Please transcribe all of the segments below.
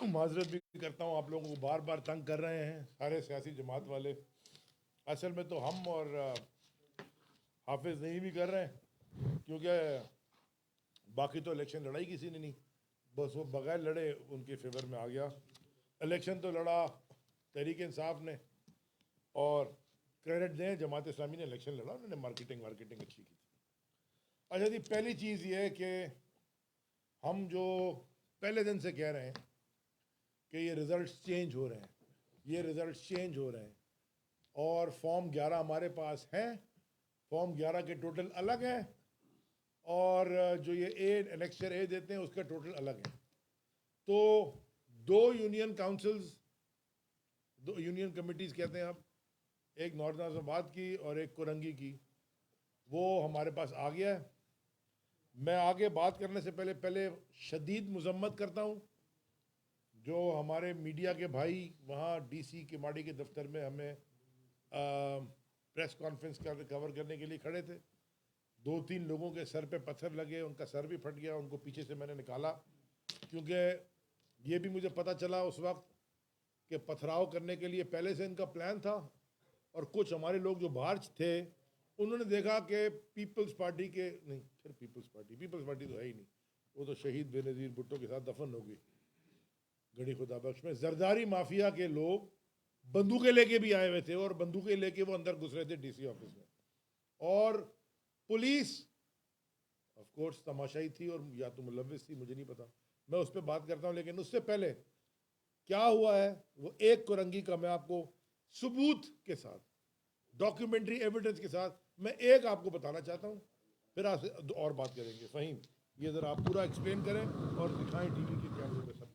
माजरत भी करता हूँ, आप लोगों को बार बार तंग कर रहे हैं सारे सियासी जमात वाले। असल में तो हम और हाफिज़ नहीं भी कर रहे हैं, क्योंकि बाकी तो इलेक्शन लड़ाई किसी ने नहीं, बस वो बगैर लड़े उनके फेवर में आ गया। इलेक्शन तो लड़ा तहरीक इंसाफ ने, और क्रेडिट दें जमात इस्लामी ने इलेक्शन लड़ा, उन्होंने मार्केटिंग मार्केटिंग अच्छी की थी। अच्छा जी, पहली चीज़ ये है कि हम जो पहले दिन से कह रहे हैं कि ये रिज़ल्ट चेंज हो रहे हैं, ये रिज़ल्ट चेंज हो रहे हैं, और फॉर्म 11 हमारे पास हैं। फॉर्म 11 के टोटल अलग हैं, और जो ये एनेक्सचर ए देते हैं उसका टोटल अलग है। तो दो यूनियन काउंसिल्स, दो यूनियन कमिटीज़ कहते हैं आप, एक नॉर्थ नाज़ाबाद की और एक कुरंगी की, वो हमारे पास आ गया है। मैं आगे बात करने से पहले पहले शदीद मजम्मत करता हूँ जो हमारे मीडिया के भाई वहाँ डीसी केमाड़ी के दफ्तर में हमें प्रेस कॉन्फ्रेंस कवर करने के लिए खड़े थे। 2-3 लोगों के सर पे पत्थर लगे, उनका सर भी फट गया, उनको पीछे से मैंने निकाला, क्योंकि ये भी मुझे पता चला उस वक्त कि पथराव करने के लिए पहले से इनका प्लान था। और कुछ हमारे लोग जो बाहर थे उन्होंने देखा कि पीपल्स पार्टी के नहीं, फिर पीपल्स पार्टी तो है ही नहीं, वो तो शहीद बेनज़ीर भुट्टो के साथ दफन हो गई गड़ी खुदा बख्श में। जरदारी माफिया के लोग बंदूकें लेके भी आए हुए थे, और बंदूकें लेके वो अंदर घुस रहे थे डीसी ऑफिस में, और पुलिस ऑफ कोर्स तमाशाई थी और या तो मुलविस थी, मुझे नहीं पता, मैं उस पर बात करता हूँ। लेकिन उससे पहले क्या हुआ है वो एक कुरंगी का मैं आपको सबूत के साथ, डॉक्यूमेंट्री एविडेंस के साथ मैं एक आपको बताना चाहता हूँ, फिर आपसे और बात करेंगे। फ़हीम, ये ज़रा आप पूरा एक्सप्लेन करें और दिखाएं टीवी के कैमरे पे सब।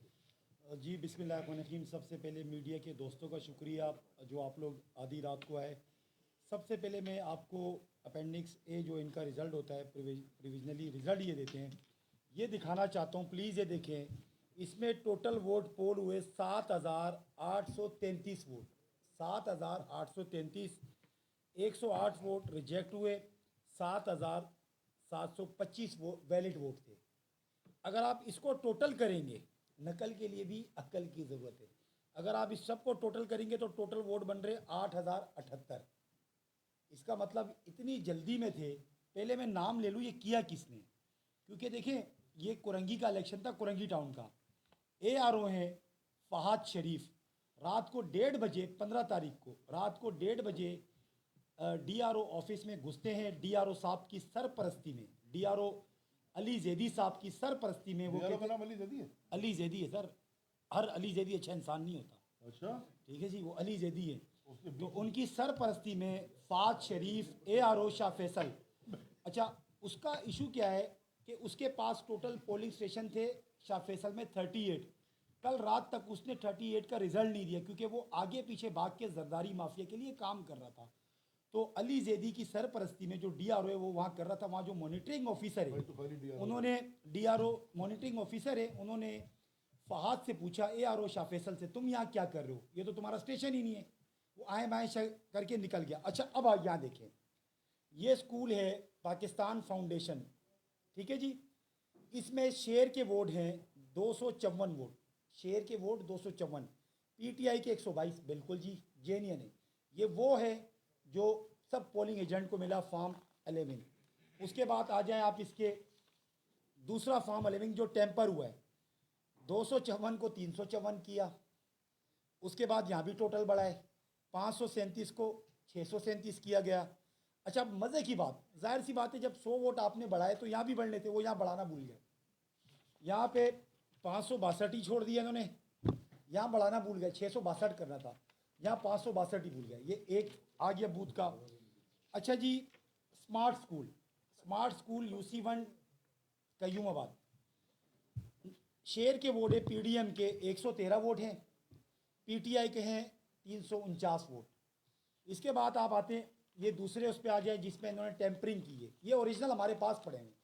जी बिस्मिल्लाहिर्रहमानिर्रहीम। सबसे पहले मीडिया के दोस्तों का शुक्रिया जो आप लोग आधी रात को आए। सबसे पहले मैं आपको अपेंडिक्स ए जो इनका रिज़ल्ट होता है, प्रोविजनली रिज़ल्ट ये देते हैं, ये दिखाना चाहता हूँ। प्लीज़ ये देखें, इसमें टोटल वोट पोल हुए 7,833 वोट, 7,833। 108 वोट रिजेक्ट हुए, 7,725 वैलिड वोट थे। अगर आप इसको टोटल करेंगे, नकल के लिए भी अक्ल की ज़रूरत है, अगर आप इस सब को टोटल करेंगे तो टोटल वोट बन रहे 8,078। इसका मतलब इतनी जल्दी में थे। पहले मैं नाम ले लूँ ये किया किसने, क्योंकि देखें ये कुरंगी का इलेक्शन था, कुरंगी टाउन का। ARO हैं फहाद शरीफ। रात को 1:30 15 तारीख को रात को 1:30 DRO ऑफिस में घुसते हैं। DRO साहब की सरपरस्ती में, DRO अली जैदी साहब की सरपरस्ती में, वो का कहते नाम अली जदी है? अली जैदी है सर, हर अली जैदी अच्छा इंसान नहीं होता। अच्छा, ठीक है जी, वो अली जैदी है। उसके तो बीच उनकी सरपरस्ती में फाज शरीफ, ARO शाह फैसल। अच्छा, उसका इशू क्या है कि उसके पास टोटल पोलिंग स्टेशन थे शाह फैसल में 38। कल रात तक उसने 38 का रिजल्ट नहीं दिया, क्योंकि वो आगे पीछे भाग के जरदारी माफिया के लिए काम कर रहा था। तो अली जैदी की सरपरस्ती में जो DRO है वो वहाँ कर रहा था। वहाँ जो मॉनिटरिंग ऑफिसर भाई है, तो खाली DRO उन्होंने, DRO मॉनिटरिंग ऑफिसर है, उन्होंने फहाद से पूछा, ARO शाह फैसल से, तुम यहाँ क्या कर रहे हो, ये तो तुम्हारा स्टेशन ही नहीं है। वो आए बाएँ करके निकल गया। अच्छा, अब आप यहाँ देखें, ये स्कूल है पाकिस्तान फाउंडेशन, ठीक है जी। इसमें शेर के वोट हैं 254 वोट, शेर के वोट 254, PTI के 122, बिल्कुल जी जेन्यन है। ये वो है जो सब पोलिंग एजेंट को मिला, फॉर्म 11। उसके बाद आ जाएं आप इसके दूसरा फॉर्म 11 जो टेम्पर हुआ है, 254 को 354 किया। उसके बाद यहाँ भी टोटल बढ़ा है, 537 को 637 किया गया। अच्छा, मज़े की बात, जाहिर सी बात है, जब 100 वोट आपने बढ़ाए तो यहाँ भी बढ़ने थे, वो यहाँ बढ़ाना भूल गए। यहाँ पे 562 ही छोड़ दिया इन्होंने, यहाँ बढ़ाना भूल गए, 662 करना था, यहाँ 562 ही भूल गए। ये एक आ गया बूथ का। अच्छा जी, smart school, smart school UC1 Qayumabad, शेर के वोट है PDM के 113 वोट हैं, PTI के हैं 349 वोट। इसके बाद आप आते हैं ये दूसरे उस पर आ जाए जिसमें इन्होंने टेम्परिंग की है। ये ओरिजिनल हमारे पास पड़े हैं,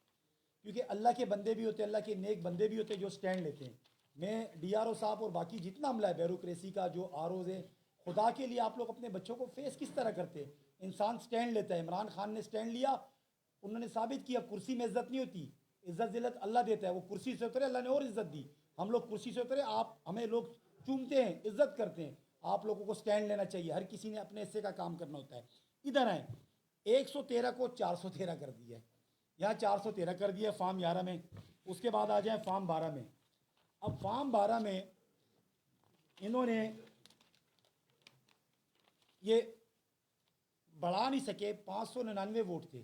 क्योंकि अल्लाह के बंदे भी होते हैं, अल्लाह के नेक बंदे भी होते हैं जो स्टैंड लेते हैं। मैं DRO साहब और बाकी जितना अमला है ब्यूरोक्रेसी का, जो ROs है, खुदा के लिए आप लोग अपने बच्चों को फेस किस तरह करते हैं। इंसान स्टैंड लेता है, इमरान खान ने स्टैंड लिया, उन्होंने साबित किया कुर्सी में इज्जत नहीं होती, इज्जत जिल्लत अल्लाह देता है। वो कुर्सी से उतरे, अल्लाह ने और इज्जत दी। हम लोग कुर्सी से उतरे, आप हमें लोग चूमते हैं, इज्जत करते हैं। आप लोगों को स्टैंड लेना चाहिए, हर किसी ने अपने हिस्से का काम करना होता है। इधर आए, 113 को 413 कर दिया है, यहाँ 413 कर दिया फॉर्म 11 में। उसके बाद आ जाए फॉर्म 12 में। अब फॉर्म 12 में इन्होंने ये बढ़ा नहीं सके, 599 वोट थे,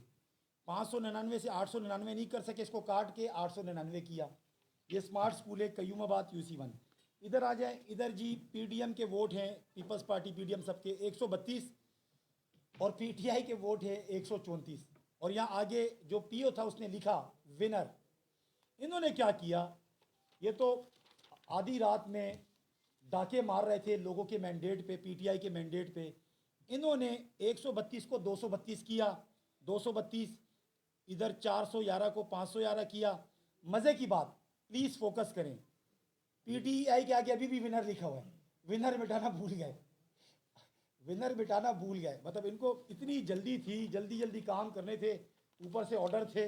599 से 899 नहीं कर सके, इसको काट के 899 किया। ये स्मार्ट स्कूल है कयूमाबाद UC1। इधर आ जाए, इधर जी PDM के वोट हैं, पीपल्स पार्टी PDM सबके 132, और PTI के वोट है 134। और यहाँ आगे जो PO था उसने लिखा विनर। इन्होंने क्या किया, ये तो आधी रात में डाके मार रहे थे लोगों के मैंडेट पे, PTI के मैंडेट पे। इन्होंने 132 को 232 किया, 232, इधर 411 को 511 किया। मज़े की बात, प्लीज़ फोकस करें, PTI के आगे अभी भी विनर लिखा हुआ है, विनर मिटाना भूल गए, विनर मिटाना भूल गए। मतलब इनको इतनी जल्दी थी, जल्दी जल्दी काम करने थे, ऊपर से ऑर्डर थे।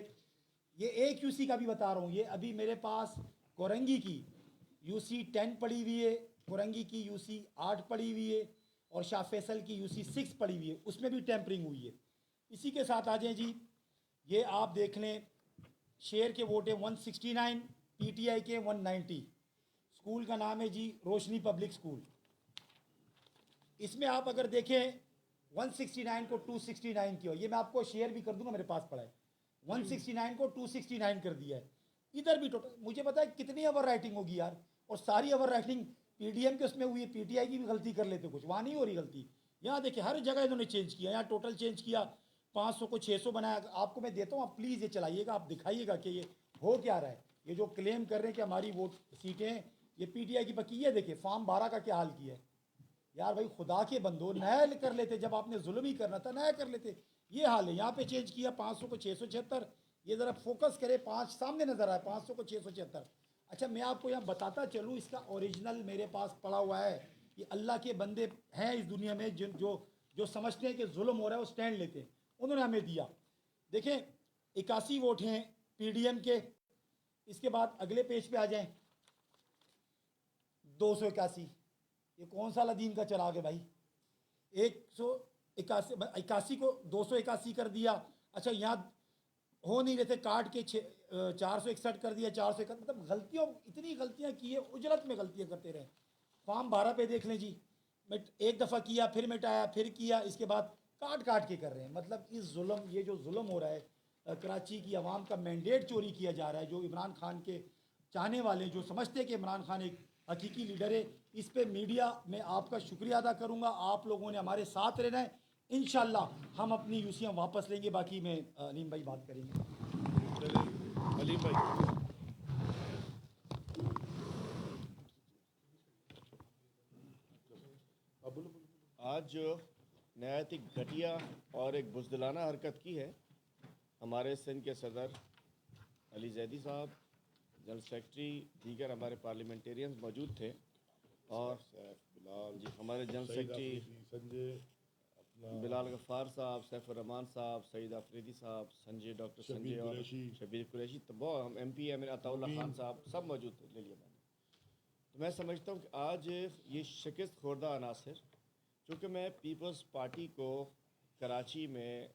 ये एक UC का भी बता रहा हूँ, ये अभी मेरे पास कोरंगी की UC 10 पड़ी हुई है, कोरंगी की UC 8 पड़ी हुई है, और शाह फैसल की UC 6 पड़ी हुई है, उसमें भी टेम्परिंग हुई है। इसी के साथ आ जाए जी, ये आप देख लें, शेर के वोट है 169, PTI के 190। स्कूल का नाम है जी रोशनी पब्लिक स्कूल। इसमें आप अगर देखें 169 को 269 किया, ये मैं आपको शेयर भी कर दूंगा, मेरे पास पड़ा है। 169 को 269 कर दिया है। इधर भी टोटल, मुझे पता है कितनी ओवर राइटिंग होगी यार, और सारी ओवर राइटिंग PDM के उसमें हुई है, PTI की भी गलती कर लेते कुछ, वहाँ नहीं हो रही गलती। यहाँ देखिए हर जगह इन्होंने चेंज किया, यहाँ टोटल चेंज किया, 500 को 600 बनाया। आपको मैं देता हूँ, आप प्लीज़ ये चलाइएगा, आप दिखाइएगा कि ये हो क्या रहा है। ये जो क्लेम कर रहे हैं कि हमारी वोट सीटें हैं, ये PTI की पक्की। ये देखिए फॉर्म 12 का क्या हाल किया है यार, भाई खुदा के बंदो, नया कर लेते, जब आपने जुल्म ही करना था नया कर लेते। ये हाल है, यहाँ पे चेंज किया 500 को 676। ये ज़रा फोकस करे, 5 सामने नज़र आए, 500 को 676। अच्छा मैं आपको यहाँ बताता चलूँ, इसका ओरिजिनल मेरे पास पड़ा हुआ है। ये अल्लाह के बंदे हैं इस दुनिया में जिन जो समझते हैं कि जुल्म हो रहा है वो स्टैंड लेते हैं, उन्होंने हमें दिया। देखें 81 वोट हैं PDM के। इसके बाद अगले पेज पे आ जाएं, 281। ये कौन सा अलादीन का चिराग है भाई, 181 को 281 कर दिया। अच्छा यहाँ हो नहीं रहे थे, काट के 461 कर दिया, 461। मतलब गलतियों, इतनी गलतियां की है, उजरत में गलतियां करते रहे। फॉर्म 12 पे देख लें जी, मैं एक दफ़ा किया, फिर मिटाया, फिर किया, इसके बाद काट काट के कर रहे हैं। मतलब इस जुल्म, ये जो जुल्म हो रहा है, कराची की आवाम का मैंडेट चोरी किया जा रहा है। जो इमरान खान के चाहने वाले, जो समझते हैं कि इमरान खान एक हकीकी लीडर है, इस पे मीडिया में आपका शुक्रिया अदा करूँगा। आप लोगों ने हमारे साथ रहना है। इंशाल्लाह हम अपनी यूसियाँ वापस लेंगे। बाकी में अलीम भाई बात करेंगे। चलिए अलीम भाई। अब बोलो बोलो। आज जो नहायत ही घटिया और एक बुज़दिलाना हरकत की है, हमारे सिंध के सदर अली जैदी साहब, जनरल सेक्रेटरी, दीगर हमारे पार्लियामेंटेरियंस मौजूद थे, और बिलाल जी हमारे जनरल सईद सेक्रेटरी आफरीदी, संजय, अपना बिलाल गफ़ार साहब, सैफुर रहमान साहब, सईद आफरीदी साहब, संजय, डॉक्टर संजय शबीर और कुरैशी, शबीर कुरैशी, तो बहुत हम MP एम अताउल्ला खान साहब सब मौजूद थे, ले लिया मैंने। तो मैं समझता हूँ कि आज ये शिकस्त खुर्दा अनासर, चूँकि मैं पीपल्स पार्टी को कराची में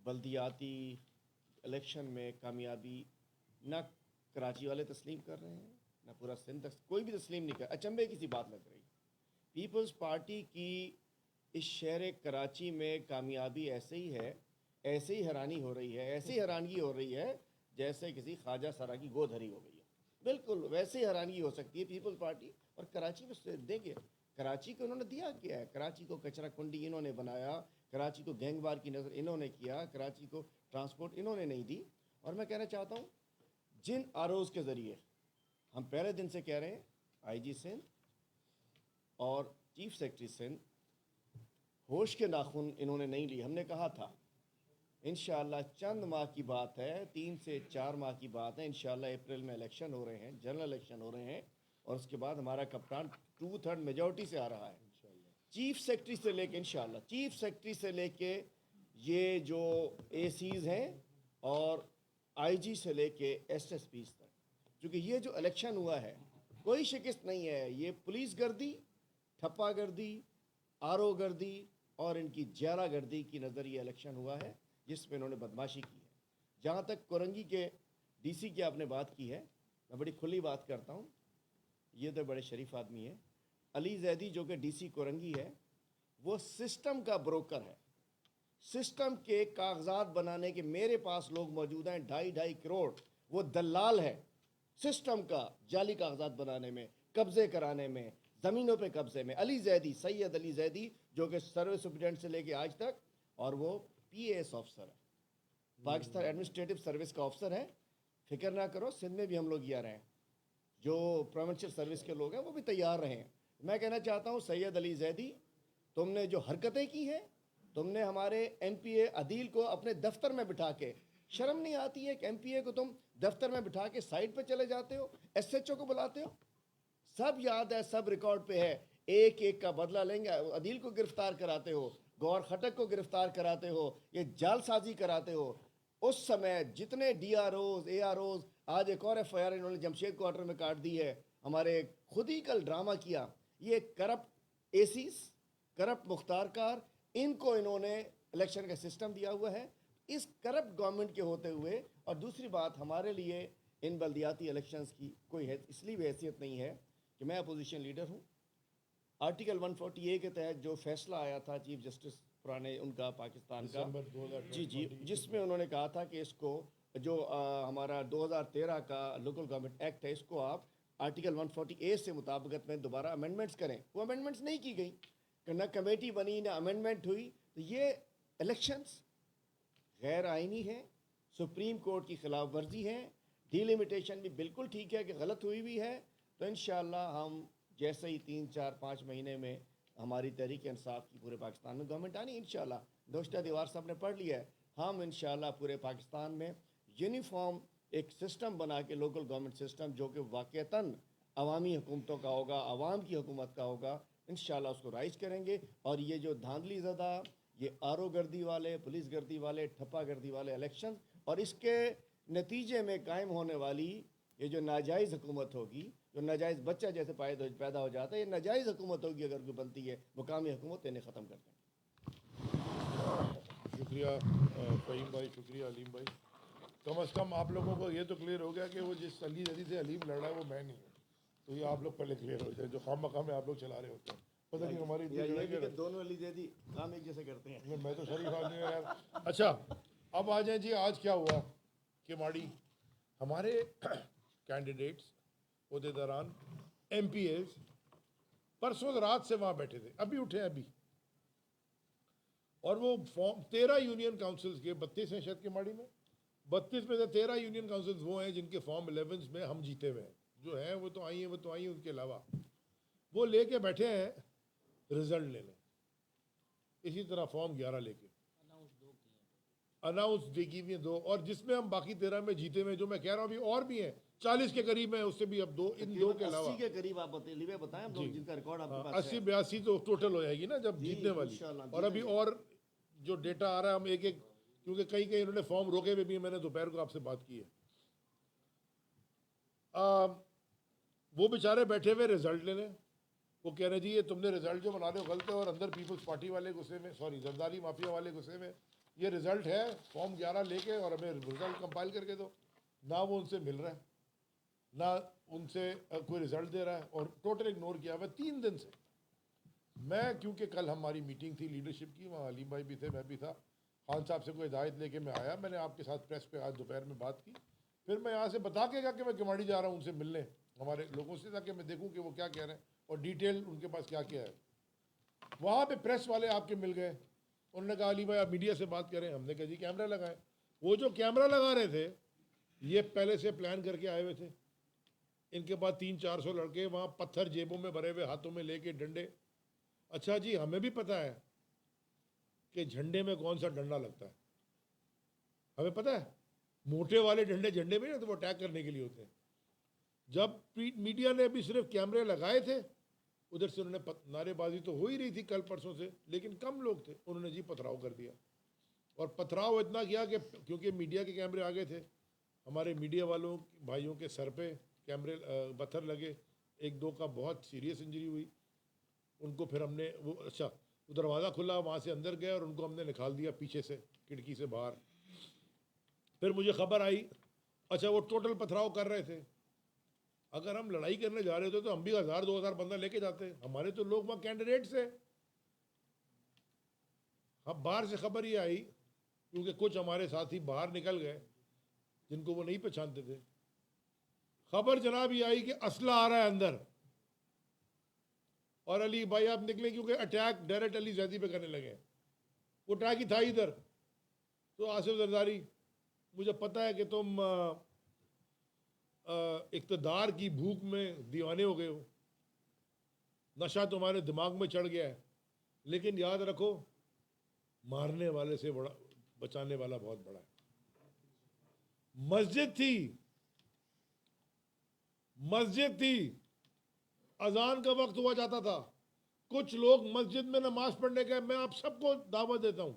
बल्दियाती इलेक्शन में कामयाबी ना कराची वाले तस्लीम कर रहे हैं, ना पूरा सिंध कोई भी तस्लीम नहीं कर। अचंभे की सी बात लग रही। पीपल्स पार्टी की इस शहर कराची में कामयाबी ऐसे ही है, ऐसे ही हैरानी हो रही है, ऐसी हैरानगी हो रही है जैसे किसी ख्वाजा सरा की गोद हरी हो गई है। बिल्कुल वैसे ही हैरानगी हो सकती है पीपल्स पार्टी। और कराची में देखिए, कराची को उन्होंने दिया क्या है? कराची को कचरा कुंडी इन्होंने बनाया, कराची को गैंगवार की नज़र इन्होंने किया, कराची को ट्रांसपोर्ट इन्होंने नहीं दी। और मैं कहना चाहता हूँ, जिन ROs के ज़रिए हम पहले दिन से कह रहे हैं, IG सिंध और चीफ सेक्रेटरी सिंध, होश के नाखून इन्होंने नहीं लिए। हमने कहा था इंशाअल्लाह चंद माह की बात है, 3 से 4 माह की बात है, इंशाअल्लाह अप्रैल में इलेक्शन हो रहे हैं, जनरल इलेक्शन हो रहे हैं, और उसके बाद हमारा कप्तान 2/3 मेजॉरिटी से आ रहा है। चीफ सेक्रेटरी से लेके इंशाअल्लाह, चीफ सेक्रेटरी से लेके ये जो ACs हैं और IG से लेके SSPs तक, क्योंकि ये जो इलेक्शन हुआ है कोई शिकस्त नहीं है, ये पुलिस गर्दी, ठप्पा गर्दी, आरओ गर्दी और इनकी ज्यादा गर्दी की नज़र ये इलेक्शन हुआ है जिसमें इन्होंने बदमाशी की है। जहाँ तक कोरंगी के डीसी की आपने बात की है, मैं बड़ी खुली बात करता हूँ, ये तो बड़े शरीफ आदमी है। अली जैदी जो कि डीसी कोरंगी है, वो सिस्टम का ब्रोकर है। सिस्टम के कागजात बनाने के मेरे पास लोग मौजूद हैं, 2.5 करोड़, वो दलाल है सिस्टम का, जाली कागजात बनाने में, कब्जे कराने में, ज़मीनों पे कब्जे में। अली जैदी, सैयद अली जैदी जो कि सर्विस सुप्रिटेंडेंट से लेके आज तक, और वो PAS ऑफिसर है, पाकिस्तान एडमिनिस्ट्रेटिव सर्विस का ऑफिसर है। फिक्र ना करो, सिंध में भी हम लोग ये आ रहे हैं, जो प्रोविंशियल सर्विस के लोग हैं वो भी तैयार रहे हैं। मैं कहना चाहता हूँ सैयद अली जैदी, तुमने जो हरकतें की हैं, तुमने हमारे MPA अदील को अपने दफ्तर में बिठा के, शर्म नहीं आती है कि MPA को तुम दफ्तर में बिठा के साइड पे चले जाते हो, SHO को बुलाते हो? सब याद है, सब रिकॉर्ड पे है, एक एक का बदला लेंगे। अदील को गिरफ्तार कराते हो, गौर खटक को गिरफ्तार कराते हो, ये जालसाजी कराते हो। उस समय जितने DROs, AROs, आज एक और FIR इन्होंने जमशेद क्वार्टर में काट दी है। हमारे खुद ही कल ड्रामा किया, ये corrupt ACs, corrupt Mukhtar car, इनको इन्होंने इलेक्शन का सिस्टम दिया हुआ है इस करप्ट गवर्नमेंट के होते हुए। और दूसरी बात, हमारे लिए इन बल्दियाती इलेक्शंस की कोई इसलिए भी हैसियत नहीं है कि मैं अपोजिशन लीडर हूँ। आर्टिकल 140A के तहत जो फैसला आया था चीफ जस्टिस पुराने उनका पाकिस्तान का, जी, जिसमें उन्होंने कहा था कि इसको जो हमारा 2013 का लोकल गवर्नमेंट एक्ट है, इसको आप आर्टिकल 140A से मुताबिकत में दोबारा अमेंडमेंट्स करें। वो अमेंडमेंट्स नहीं की गई, न कमेटी बनी, न अमेंडमेंट हुई। तो ये इलेक्शंस गैर आइनी है, सुप्रीम कोर्ट की खिलाफ वर्जी है। डिलिमिटेशन भी बिल्कुल ठीक है कि गलत हुई भी है। तो इंशाअल्लाह हम जैसे ही 3, 4, 5 महीने में हमारी तहरीक इंसाफ की पूरे पाकिस्तान में गवर्नमेंट आनी, इंशाअल्लाह, दोस्ता दीवार साहब ने पढ़ लिया है, हम इंशाअल्लाह पूरे पाकिस्तान में यूनिफॉर्म एक सिस्टम बना के, लोकल गवर्नमेंट सिस्टम जो कि वाक़तन अवामी हुकूमतों का होगा, अवाम की हुकूमत का होगा, इंशाअल्लाह उसको राइज करेंगे। और ये जो धांधली ज़दा, ये आरओ गर्दी वाले, पुलिस गर्दी वाले, ठप्पा गर्दी वाले इलेक्शन और इसके नतीजे में कायम होने वाली ये जो नाजायज़ हुकूमत होगी, जो नाजायज़ बच्चा जैसे पैदा हो जाता है, ये नाजायज़ हुकूमत होगी अगर कोई बनती है, मुकामी हुकूमत इन्हें ख़त्म कर दें। शुक्रिया फ़हीम भाई, शुक्रिया अलीम भाई। कम अज़ कम आप लोगों को ये तो क्लियर हो गया कि वो जिस अली जदी से अलीम लड़ रहा है वो मैं नहीं हूँ। तो ये आप लोग पहले क्लियर हो जाए, जो खामखा में आप लोग चला रहे होते हैं। पता नहीं हमारी दोनों अली जैदी काम एक जैसे करते हैं। मैं तो शरीफ आदमी हूँ यार। अच्छा, अब आ जाए जी, आज क्या हुआ कि माड़ी हमारे कैंडिडेट्स, ओहदेदारान, MPAs परसों रात से वहाँ बैठे थे, अभी उठे अभी, और वो फॉर्म 13 यूनियन काउंसिल्स के 32 हैं शायद के माड़ी में, 32 में से 13 यूनियन काउंसिल्स वो हैं जिनके फॉर्म 11 में हम जीते हुए हैं। जो हैं वो तो आई हैं, उनके अलावा वो लेके बैठे हैं रिजल्ट लेने। इसी तरह फॉर्म 11 लेके अनाउंस देगी भी 2, और जिसमें हम बाकी 13 में जीते हुए, जो मैं कह रहा हूँ अभी और भी हैं, 40 के करीब है, उससे भी अब 2, इन 2 के अलावा 80 के करीब आप बताएं हम लोग जिनका रिकॉर्ड आपके पास है। 80-82 तो टोटल हो जाएगी ना जब जीतने वाली। और अभी और जो डेटा आ रहा है, हम एक एक, क्योंकि कहीं कहीं उन्होंने फॉर्म रोके हुए भी, मैंने दोपहर को आपसे बात की है। वो बेचारे बैठे हुए रिजल्ट लेने, वो कह रहे जी ये तुमने रिजल्ट जो बना रहे हो गलत है, और अंदर पीपल्स पार्टी वाले गुस्से में, सॉरी जरदारी माफिया वाले गुस्से में, ये रिजल्ट है फॉर्म 11 लेके और हमें रिजल्ट कंपाइल करके दो। ना वो उनसे मिल रहा है, ना उनसे कोई रिजल्ट दे रहा है, और टोटल इग्नोर किया हुआ 3 दिन से। मैं, क्योंकि कल हमारी मीटिंग थी लीडरशिप की, वहाँ अलीम भाई भी थे, मैं भी था, खान साहब से कोई हिदायत लेके मैं आया, मैंने आपके साथ प्रेस पे आज दोपहर में बात की, फिर मैं यहाँ से बता के गया कि मैं किमाड़ी जा रहा हूँ उनसे मिलने, हमारे लोगों से, ताकि मैं देखूँ कि वो क्या कह रहे हैं और डिटेल उनके पास क्या क्या है। वहाँ पे प्रेस वाले आपके मिल गए, उन्होंने कहा अली भाई आप मीडिया से बात करें। हमने कहा जी कैमरा लगाएं। वो जो कैमरा लगा रहे थे ये पहले से प्लान करके आए हुए थे, इनके पास 300-400 लड़के, वहाँ पत्थर जेबों में भरे हुए, हाथों में लेके डंडे। अच्छा जी, हमें भी पता है कि झंडे में कौन सा डंडा लगता है, हमें पता है, मोटे वाले डंडे झंडे में ना तो वो अटैक करने के लिए होते हैं। जब मीडिया ने भी सिर्फ कैमरे लगाए थे, उधर से उन्होंने नारेबाजी तो हो ही रही थी कल परसों से, लेकिन कम लोग थे, उन्होंने जी पथराव कर दिया। और पथराव इतना किया कि क्योंकि मीडिया के कैमरे आ गए थे, हमारे मीडिया वालों भाइयों के सर पे कैमरे पत्थर लगे, एक दो का बहुत सीरियस इंजरी हुई। उनको फिर हमने वो अच्छा वो दरवाज़ा खुला, वहाँ से अंदर गए और उनको हमने निकाल दिया पीछे से, खिड़की से बाहर। फिर मुझे खबर आई, अच्छा वो टोटल पथराव कर रहे थे। अगर हम लड़ाई करने जा रहे थे तो हम भी 1000-2000 बंदा लेके जाते। हमारे तो लोग वहाँ कैंडिडेट्स है। हम बाहर से खबर ये आई, क्योंकि कुछ हमारे साथी बाहर निकल गए जिनको वो नहीं पहचानते थे। खबर जनाब ये आई कि असला आ रहा है अंदर, और अली भाई आप निकले, क्योंकि अटैक डायरेक्ट अली जैदी पे करने लगे। वो अटैक ही था इधर। तो आसिफ जरदारी, मुझे पता है कि तुम इक़्तिदार की भूख में दीवाने हो गए हो, नशा तुम्हारे दिमाग में चढ़ गया है, लेकिन याद रखो मारने वाले से बड़ा बचाने वाला बहुत बड़ा है। मस्जिद थी, अजान का वक्त हुआ जाता था, कुछ लोग मस्जिद में नमाज पढ़ने गए। मैं आप सबको दावत देता हूं,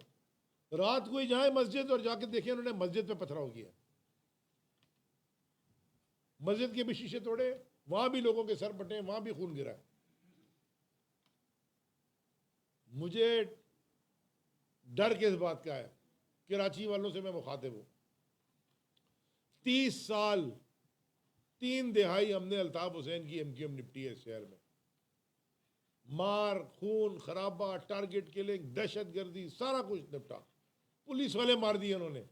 रात को ही जाए मस्जिद और जाके देखिए उन्होंने मस्जिद पे पथराव किया। मस्जिद के भी शीशे तोड़े, वहां भी लोगों के सर फटे, वहां भी खून गिरा। मुझे डर किस बात का है? कराची वालों से मैं मुखातिब हूं। 30 साल 3 दिहाई हमने अल्ताफ हुसैन की एमक्यूएम निपटी है इस शहर में। मार, खून, खराबा, टारगेट किलिंग, दहशत गर्दी, सारा कुछ निपटा। पुलिस वाले मार दिए उन्होंने,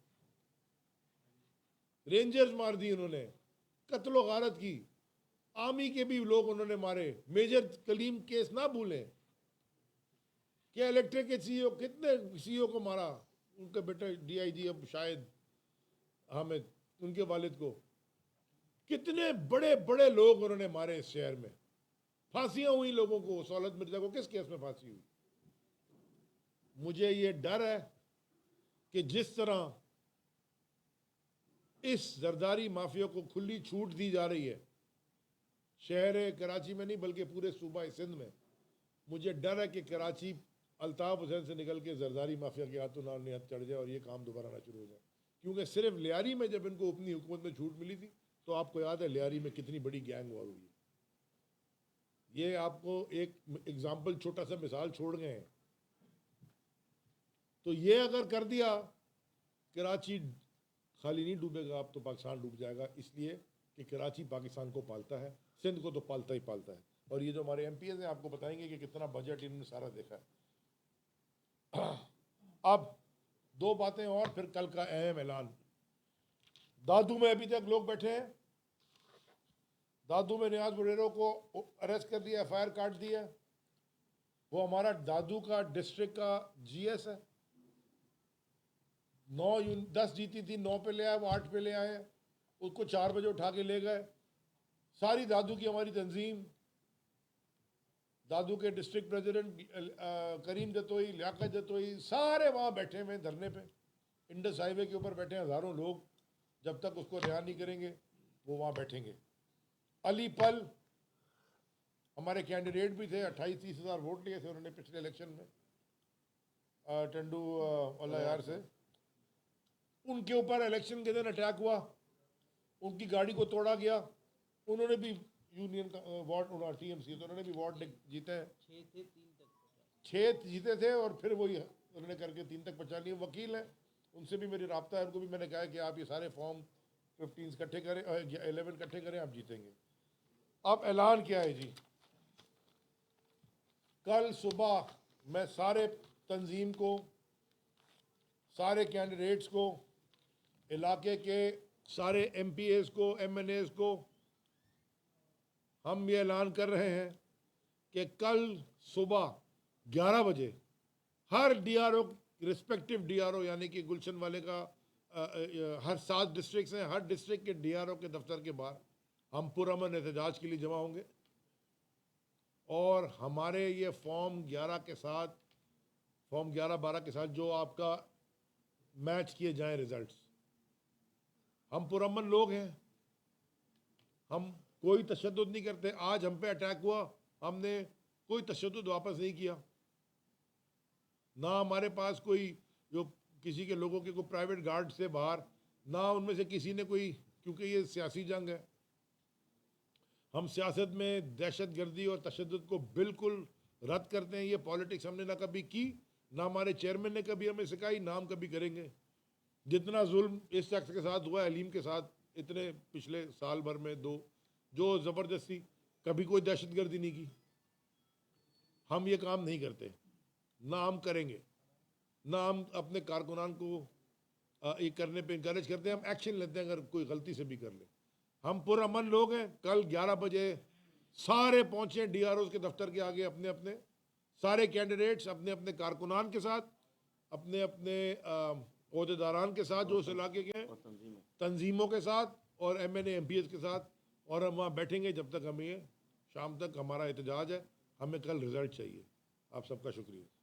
रेंजर्स मार दिए उन्होंने, कत्लो गारत की, आर्मी के भी लोग उन्होंने मारे। मेजर कलीम केस ना भूलें, क्या इलेक्ट्रिक के सीईओ, कितने सीईओ को मारा, उनके बेटे डीआईजी अब शायद हामिद, उनके वालिद को, कितने बड़े बड़े लोग उन्होंने मारे इस शहर में। फांसियां हुई लोगों को। सौलत मिर्जा को किस केस में फांसी हुई? मुझे ये डर है कि जिस तरह इस जरदारी माफिया को खुली छूट दी जा रही है शहर कराची में नहीं बल्कि पूरे सूबा सिंध में, मुझे डर है कि कराची अल्ताफ हुसैन से निकल के जरदारी माफिया के हाथों ना नियत चढ़ जाए और ये काम दोबारा ना शुरू हो जाए। क्योंकि सिर्फ लियारी में जब इनको अपनी हुकूमत में छूट मिली थी तो आपको याद है लियारी में कितनी बड़ी गैंग वॉर हुई। ये आपको एक एग्जाम्पल, छोटा सा मिसाल छोड़ गए हैं। तो ये अगर कर दिया, कराची खाली नहीं डूबेगा, अब तो पाकिस्तान डूब जाएगा। इसलिए कि कराची पाकिस्तान को पालता है, सिंध को तो पालता ही पालता है। और ये जो हमारे एमपीएस हैं आपको बताएंगे कि कितना बजट इन्होंने सारा देखा है। अब 2 बातें और, फिर कल का अहम ऐलान। दादू में अभी तक लोग बैठे हैं। दादू में नियाज बुरेरो को अरेस्ट कर दिया, एफआईआर काट दिया। वो हमारा दादू का डिस्ट्रिक्ट का जीएस है। 10 जीती थी, 9 पे ले आए, वो 8 पे ले आए। उसको 4 बजे उठा के ले गए। सारी दादू की हमारी तंजीम, दादू के डिस्ट्रिक्ट प्रेसिडेंट करीम जतोई, लियाकत जतोई, सारे वहाँ बैठे हुए धरने पे। इंडस हाईवे के ऊपर बैठे हैं हज़ारों लोग। जब तक उसको रिहा नहीं करेंगे वो वहाँ बैठेंगे। अली पल हमारे कैंडिडेट भी थे, 28-30 हज़ार वोट लिए थे उन्होंने पिछले इलेक्शन में टंडू यार से। उनके ऊपर इलेक्शन के दिन अटैक हुआ, उनकी गाड़ी को तोड़ा गया। उन्होंने भी यूनियन का वार्ड, टीएमसी, तो उन्होंने भी वार्ड जीते हैं। 6 जीते थे और फिर वही उन्होंने करके 3 तक पहुँचा लिए। वकील हैं, उनसे भी मेरी राब्ता है। उनको भी मैंने कहा कि आप ये सारे फॉर्म 15 इकट्ठे करें, 11 इकट्ठे करें, आप जीतेंगे। अब ऐलान क्या है जी? कल सुबह मैं सारे तंजीम को, सारे कैंडिडेट्स को, इलाके के सारे एमपीएस को, एमएनएस को हम ये ऐलान कर रहे हैं कि कल सुबह 11 बजे हर डीआरओ, रिस्पेक्टिव डीआरओ, यानी कि गुलशन वाले का हर 7 डिस्ट्रिक्ट हैं, हर डिस्ट्रिक्ट के डीआरओ के दफ्तर के बाहर हम पुरअमन एहतजाज के लिए जमा होंगे। और हमारे ये फॉर्म 11 के साथ, फॉर्म 11-12 के साथ जो आपका मैच किए जाएं रिजल्ट्स। हम पुरअमन लोग हैं, हम कोई तशद्दुद नहीं करते। आज हम पे अटैक हुआ, हमने कोई तशद्दुद वापस नहीं किया। ना हमारे पास कोई जो किसी के लोगों के कोई प्राइवेट गार्ड से बाहर, ना उनमें से किसी ने कोई, क्योंकि ये सियासी जंग है। हम सियासत में दहशतगर्दी और तशद्दुद को बिल्कुल रद्द करते हैं। ये पॉलिटिक्स हमने ना कभी की, ना हमारे चेयरमैन ने कभी हमें सिखाई, ना हम कभी करेंगे। जितना जुल्म इस शख्स के साथ हुआ है, अलीम के साथ, इतने पिछले साल भर में दो, जो ज़बरदस्ती, कभी कोई दहशतगर्दी नहीं की। हम ये काम नहीं करते, ना हम करेंगे, ना हम अपने कारकुनान को ये करने पे इंकरेज करते हैं। हम एक्शन लेते हैं अगर कोई गलती से भी कर ले। हम पुरअमन लोग हैं। कल 11 बजे सारे पहुंचे DROs के दफ्तर के आगे, अपने अपने सारे कैंडिडेट्स अपने अपने कारकुनान के साथ, अपने अपने ओहदेदारान के साथ जो उस इलाके के हैं, तंजीमों के साथ और MNA MPs के साथ, और हम वहाँ बैठेंगे जब तक हमें शाम तक हमारा एहतजाज है। हमें कल रिजल्ट चाहिए। आप सबका शुक्रिया।